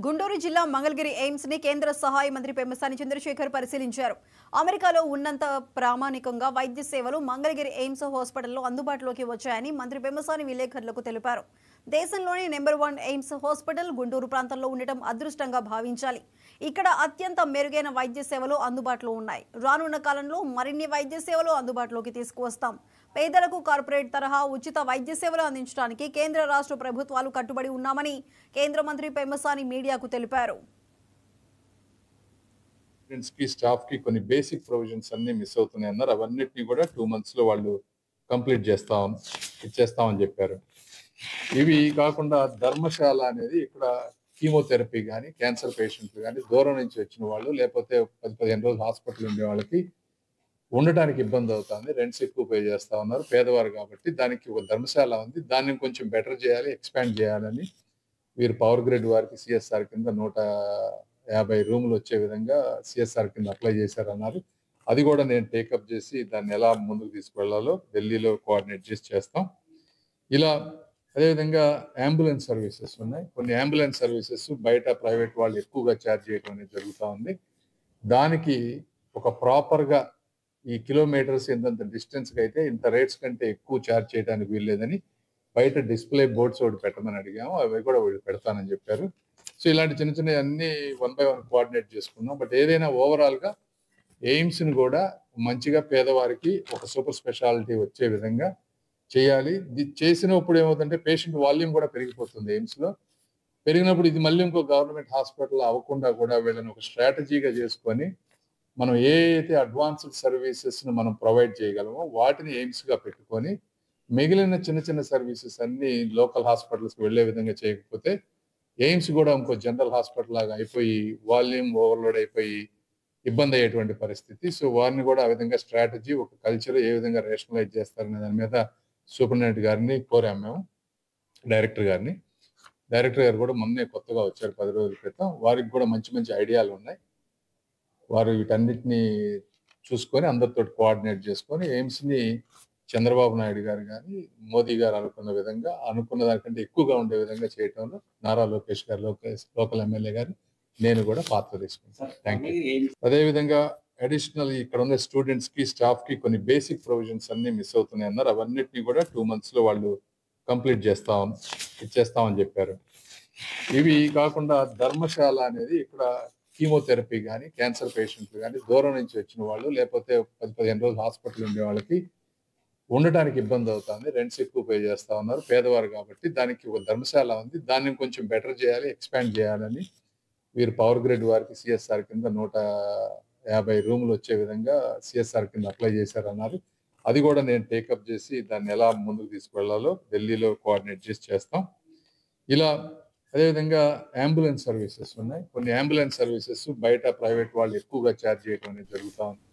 గుంటూరు జిల్లా మంగళగిరి ఎయిమ్స్ ని కేంద్ర సహాయ మంత్రి పెమ్మసాని చంద్రశేఖర్ పరిశీలించారు. అమెరికాలో ఉన్నంత ప్రామాణికంగా వైద్య సేవలు మంగళగిరి ఎయిమ్స్ హాస్పిటల్లో అందుబాటులోకి వచ్చాయని మంత్రి పెమ్మసాని విలేకరులకు తెలిపారు. దేశంలోని నెంబర్ 1 ఎయిమ్స్ హాస్పిటల్ గుంటూరు ప్రాంతంలో ఉండటం అదృష్టంగా భావించాలి. ఇక్కడ అత్యంత మెరుగైన వైద్య సేవలు అందుబాటులో ఉన్నాయి. రానున్న కాలంలో మరిన్ని వైద్య సేవలు అందుబాటులోకి తీసుకువస్తాం. పేదలకు కార్పొరేట్ తరహా ఉచిత వైద్య సేవలు అందించడానికి కేంద్ర రాష్ట్ర ప్రభుత్వాలు కట్టుబడి ఉన్నామని కేంద్ర మంత్రి పెమ్మసాని మీడియాకు తెలిపారు. స్టాఫ్ కి కొన్ని బేసిక్ ప్రొవిజన్స్ అన్ని మిస్ అవుతున్నాయి అన్నారు. అవన్నిటిని కూడా 2 months లో వాళ్ళు కంప్లీట్ ఇచ్చేస్తామని చెప్పారు. ఇవి కాకుండా ధర్మశాల అనేది ఇక్కడ కీమోథెరపీ కానీ క్యాన్సర్ పేషెంట్లు కానీ దూరం నుంచి వచ్చిన వాళ్ళు లేకపోతే 10-15 రోజులు హాస్పిటల్ ఉండే వాళ్ళకి ఉండటానికి ఇబ్బంది అవుతుంది. రెంట్స్ ఎక్కువ పే చేస్తా ఉన్నారు పేదవారు కాబట్టి. దానికి ఒక ధర్మశాల ఉంది. దాన్ని కొంచెం బెటర్ చేయాలి, ఎక్స్పాండ్ చేయాలని వీరు పవర్ గ్రిడ్ వారికి సిఎస్ఆర్ కింద 150 రూములు వచ్చే విధంగా సిఎస్ఆర్ కింద అప్లై చేశారన్నారు. అది కూడా నేను టేకప్ చేసి దాన్ని ఎలా ముందుకు తీసుకువెళ్లాలో ఢిల్లీలో కోఆర్డినేట్ చేసి చేస్తాం. ఇలా అదేవిధంగా అంబులెన్స్ సర్వీసెస్ ఉన్నాయి. కొన్ని అంబులెన్స్ సర్వీసెస్ బయట ప్రైవేట్ వాళ్ళు ఎక్కువగా ఛార్జ్ చేయడం అనేది జరుగుతూ ఉంది. దానికి ఒక ప్రాపర్గా ఈ కిలోమీటర్స్ ఎంతంత డిస్టెన్స్కి అయితే ఇంత రేట్స్ కంటే ఎక్కువ ఛార్జ్ చేయడానికి వీల్లేదని బయట డిస్ప్లే బోర్డ్స్ ఒకటి పెట్టమని అడిగాము. అవి కూడా వీళ్ళు పెడతానని చెప్పారు. సో ఇలాంటి చిన్న చిన్న అన్ని 1 by 1 కోఆర్డినేట్ చేసుకున్నాం. బట్ ఏదైనా ఓవరాల్గా ఎయిమ్స్ని కూడా మంచిగా పేదవారికి ఒక సూపర్ స్పెషాలిటీ వచ్చే విధంగా చేయాలి. ఇది చేసినప్పుడు ఏమవుతుందంటే పేషెంట్ వాల్యూమ్ కూడా పెరిగిపోతుంది. ఎయిమ్స్లో పెరిగినప్పుడు ఇది మళ్ళీ ఇంకో గవర్నమెంట్ హాస్పిటల్ అవ్వకుండా కూడా వీళ్ళని ఒక స్ట్రాటజీగా చేసుకొని మనం ఏ అయితే అడ్వాన్స్డ్ సర్వీసెస్ను మనం ప్రొవైడ్ చేయగలమో వాటిని ఎయిమ్స్గా పెట్టుకొని మిగిలిన చిన్న చిన్న సర్వీసెస్ అన్ని లోకల్ హాస్పిటల్స్కి వెళ్లే విధంగా చేయకపోతే ఎయిమ్స్ కూడా ఇంకో జనరల్ హాస్పిటల్ లాగా అయిపోయి వాల్యూమ్ ఓవర్లోడ్ అయిపోయి ఇబ్బంది అయ్యేటువంటి పరిస్థితి. సో వారిని కూడా ఆ విధంగా స్ట్రాటజీ ఒక కల్చర్ ఏ విధంగా రేషనలైజ్ చేస్తారనే దాని మీద సూపరింటెండెంట్ గారిని కోరాము మేము, డైరెక్టర్ గారు కూడా మొన్నే కొత్తగా వచ్చారు 10 రోజుల క్రితం. వారికి కూడా మంచి మంచి ఐడియాలు ఉన్నాయి. వారు వీటన్నిటిని చూసుకొని అందరితో కోఆర్డినేట్ చేసుకొని ఎయిమ్స్ని చంద్రబాబు నాయుడు గారు కానీ మోదీ గారు అనుకున్న దానికంటే ఎక్కువగా ఉండే విధంగా చేయటంలో నారా లోకేష్ గారు లోకల్ ఎమ్మెల్యే గారు నేను కూడా పాత్ర తీసుకుంటాను. Thank you. అదేవిధంగా అడిషనల్ ఇక్కడ ఉన్న స్టూడెంట్స్ కి స్టాఫ్ కి కొన్ని బేసిక్ ప్రొవిజన్స్ అన్ని మిస్ అవుతున్నాయి అన్నారు. అవన్నిటిని కూడా 2 months లో వాళ్ళు కంప్లీట్ ఇచ్చేస్తామని చెప్పారు. ఇవి కాకుండా ధర్మశాల అనేది ఇక్కడ కీమోథెరపీ కానీ క్యాన్సర్ పేషెంట్లు కానీ దూరం నుంచి వచ్చిన వాళ్ళు లేకపోతే 10-15 రోజులు హాస్పిటల్ ఉండే వాళ్ళకి ఉండటానికి ఇబ్బంది అవుతుంది. రెంట్స్ ఎక్కువ పే చేస్తా ఉన్నారు పేదవారు కాబట్టి. దానికి ఒక ధర్మశాల ఉంది. దాన్ని కొంచెం బెటర్ చేయాలి, ఎక్స్పాండ్ చేయాలని వీరు పవర్ గ్రిడ్ వారికి సిఎస్ఆర్ కింద 150 రూములు వచ్చే విధంగా సిఎస్ఆర్ కింద అప్లై చేశారన్నారు. అది కూడా నేను టేకప్ చేసి దాన్ని ఎలా ముందుకు తీసుకువెళ్లాలో ఢిల్లీలో కోఆర్డినేట్ చేసి చేస్తాం. ఇలా అదేవిధంగా అంబులెన్స్ సర్వీసెస్ ఉన్నాయి. కొన్ని అంబులెన్స్ సర్వీసెస్ బయట ప్రైవేట్ వాళ్ళు ఎక్కువగా ఛార్జ్ చేయడం అనేది జరుగుతూ ఉంది.